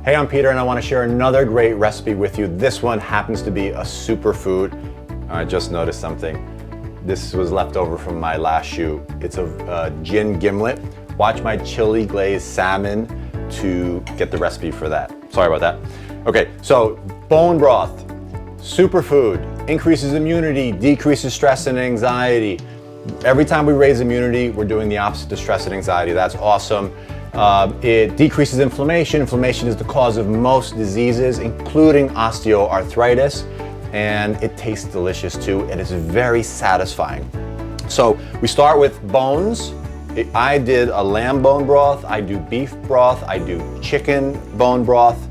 Hey, I'm Peter and I want to share another great recipe with you. This one happens to be a superfood. I just noticed something. This was left over from my last shoot. It's a gin gimlet. Watch my chili glazed salmon to get the recipe for that. Sorry about that. Okay, so bone broth, superfood, increases immunity, decreases stress and anxiety. Every time we raise immunity, we're doing the opposite to stress and anxiety. That's awesome. It decreases inflammation. Inflammation is the cause of most diseases, including osteoarthritis, and it tastes delicious too. It is very satisfying. So we start with bones. I did a lamb bone broth, I do beef broth, I do chicken bone broth.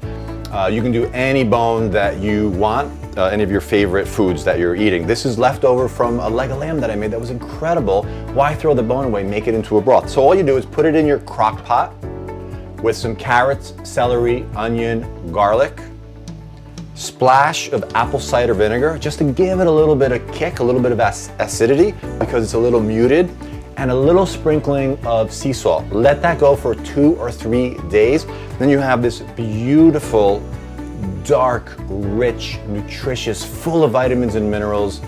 You can do any bone that you want, any of your favorite foods that you're eating. This is leftover from a leg of lamb that I made that was incredible. Why throw the bone away? Make it into a broth. So all you do is put it in your crock pot with some carrots, celery, onion, garlic, splash of apple cider vinegar, just to give it a little bit of kick, a little bit of acidity because it's a little muted, and a little sprinkling of sea salt. Let that go for 2 or 3 days. Then you have this beautiful, dark, rich, nutritious, full of vitamins and minerals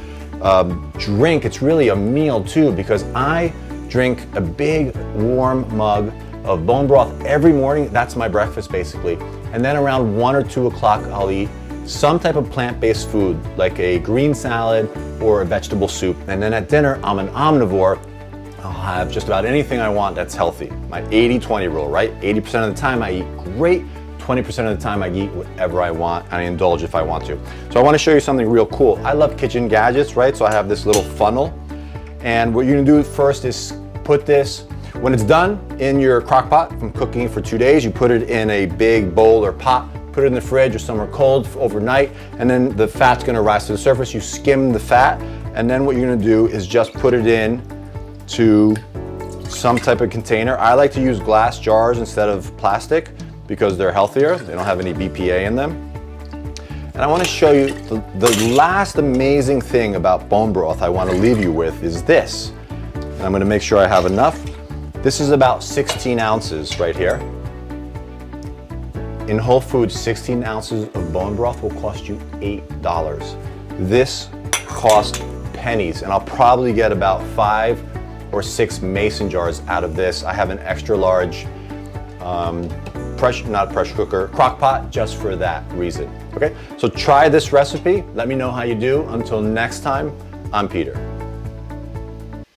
drink. It's really a meal too, because I drink a big warm mug of bone broth every morning. That's my breakfast basically. And then around 1 or 2 o'clock, I'll eat some type of plant-based food, like a green salad or a vegetable soup. And then at dinner, I'm an omnivore. I'll have just about anything I want that's healthy. My 80-20 rule, right? 80% of the time I eat great, 20% of the time I eat whatever I want, and I indulge if I want to. So I want to show you something real cool. I love kitchen gadgets, right? So I have this little funnel, and what you're gonna do first is put this, when it's done in your crock pot from cooking for 2 days, you put it in a big bowl or pot, put it in the fridge or somewhere cold overnight, and then the fat's gonna rise to the surface. You skim the fat, and then what you're gonna do is just put it in to some type of container. I like to use glass jars instead of plastic because they're healthier. They don't have any BPA in them. And I want to show you the last amazing thing about bone broth I want to leave you with is this. And I'm going to make sure I have enough. This is about 16 ounces right here. In Whole Foods, 16 ounces of bone broth will cost you $8. This costs pennies, and I'll probably get about 5 or 6 mason jars out of this. I have an extra large not pressure cooker, crock pot just for that reason. Okay, so try this recipe. Let me know how you do. Until next time, I'm Peter.